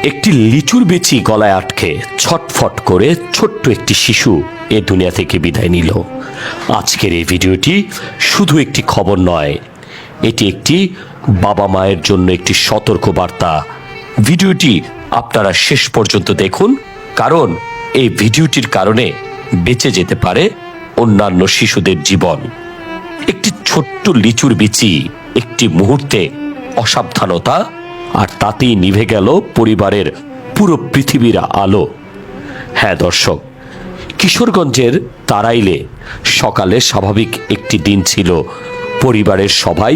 একটি লিচুর বিচি গলায় আটকে ছটফট করে ছোট্ট একটি শিশু এ দুনিয়া থেকে বিদায় নিল। আজকের এই ভিডিওটি শুধু একটি খবর নয়, এটি একটি বাবা মায়ের জন্য একটি সতর্ক বার্তা। ভিডিওটি আপনারা শেষ পর্যন্ত দেখুন, কারণ এই ভিডিওটির কারণে বেঁচে যেতে পারে অন্যান্য শিশুদের জীবন। একটি ছোট্ট লিচুর বিচি একটি মুহূর্তে অসাবধানতা, আর তাতেই নিভে গেল পরিবারের পুরো পৃথিবীর আলো। হ্যাঁ দর্শক, কিশোরগঞ্জের তারাইলে সকালে স্বাভাবিক একটি দিন ছিল। পরিবারের সবাই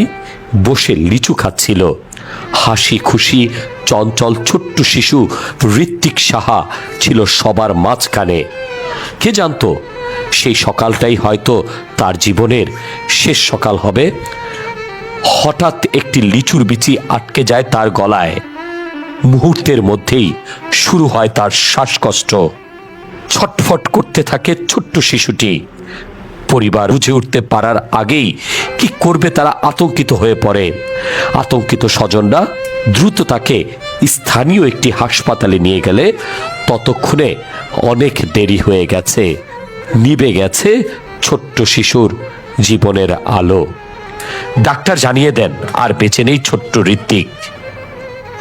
বসে লিচু খাচ্ছিল। হাসি খুশি চঞ্চল ছোট্ট শিশু ঋত্বিক সাহা ছিল সবার মাঝখানে। কে জানতো সেই সকালটাই হয়তো তার জীবনের শেষ সকাল হবে। হঠাৎ একটি লিচুর বিচি আটকে যায় তার গলায়। মুহূর্তের মধ্যেই শুরু হয় তার শ্বাসকষ্ট। ছটফট করতে থাকে ছোট্ট শিশুটি। পরিবার বুঝে উঠতে পারার আগেই কি করবে তারা আতঙ্কিত হয়ে পড়ে। আতঙ্কিত স্বজনরা দ্রুত তাকে স্থানীয় একটি হাসপাতালে নিয়ে গেলে ততক্ষণে অনেক দেরি হয়ে গেছে। নিভে গেছে ছোট্ট শিশুর জীবনের আলো। ডাক্তার জানিয়ে দেন আর বেঁচে নেই ছোট্ট ঋত্বিক।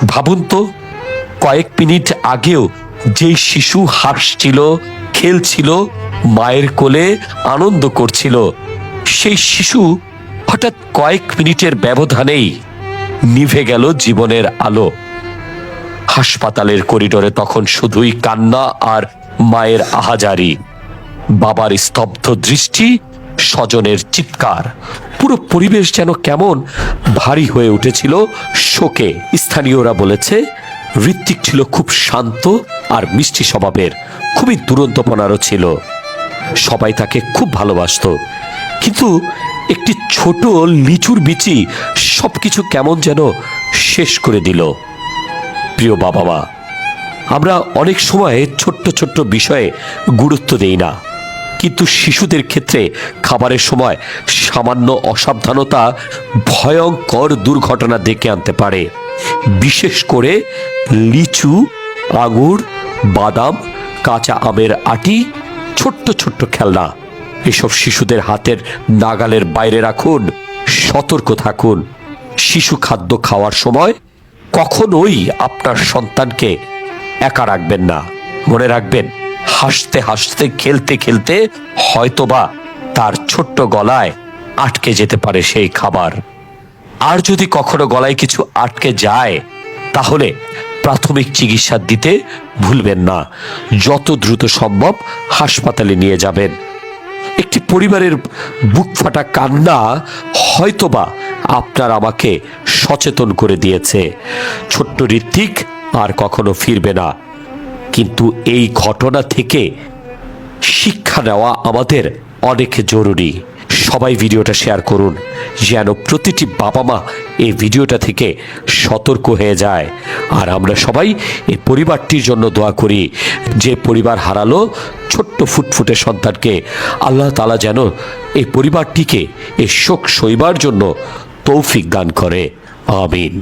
ভাবুন তো, কয়েক মিনিট আগেও যেই শিশু হাসছিল, খেলছিল, মায়ের কোলে আনন্দ করছিল, সেই শিশু হঠাৎ কয়েক মিনিটের ব্যবধানেই নিভে গেল জীবনের আলো। হাসপাতালের করিডোরে তখন শুধুই কান্না আর মায়ের আহাজারি, বাবার স্তব্ধ দৃষ্টি, স্বজনের চিৎকার। পুরো পরিবেশ যেন কেমন ভারী হয়ে উঠেছিল শোকে। স্থানীয়রা বলেছে ঋত্বিক ছিল খুব শান্ত আর মিষ্টি স্বভাবের, খুবই দুরন্তপনারও ছিল। সবাই তাকে খুব ভালোবাসত। কিন্তু একটি ছোট লিচুর বিচি সবকিছু কেমন যেন শেষ করে দিল। প্রিয় বাবা মা, আমরা অনেক সময় ছোট্ট ছোট্ট বিষয়ে গুরুত্ব দেই না, কিন্তু শিশুদের ক্ষেত্রে খাবারের সময় সামান্য অসাবধানতা ভয়ঙ্কর দুর্ঘটনা ডেকে আনতে পারে। বিশেষ করে লিচু, আঙুর, বাদাম, কাঁচা আমের আটি, ছোট্ট ছোট্ট খেলনা, এসব শিশুদের হাতের নাগালের বাইরে রাখুন। সতর্ক থাকুন। শিশু খাদ্য খাওয়ার সময় কখনোই আপনার সন্তানকে একা রাখবেন না। মনে রাখবেন, হাসতে হাসতে খেলতে খেলতে হয়তোবা তার ছোট্ট গলায় আটকে যেতে পারে সেই খাবার। আর যদি কখনো গলায় কিছু আটকে যায়, তাহলে প্রাথমিক চিকিৎসা দিতে ভুলবেন না। যত দ্রুত সম্ভব হাসপাতালে নিয়ে যাবেন। একটি পরিবারের বুক ফাটা কান্না হয়তোবা আপনার আমাকে সচেতন করে দিয়েছে। ছোট্ট ঋত্বিক আর কখনো ফিরবে না। কিন্তু এই ঘটনা থেকে শিক্ষা নেওয়া আমাদের অনেক জরুরি। সবাই ভিডিওটা শেয়ার করুন, যেন প্রতিটি বাবা মা এই ভিডিওটা থেকে সতর্ক হয়ে যায়। আর আমরা সবাই এই পরিবারটির জন্য দোয়া করি, যে পরিবার হারালো ছোট্ট ফুটফুটে সন্তানকে। আল্লাহ তাআলা যেন এই পরিবারটিকে এই শোক সইবার জন্য তৌফিক দান করে। আমিন।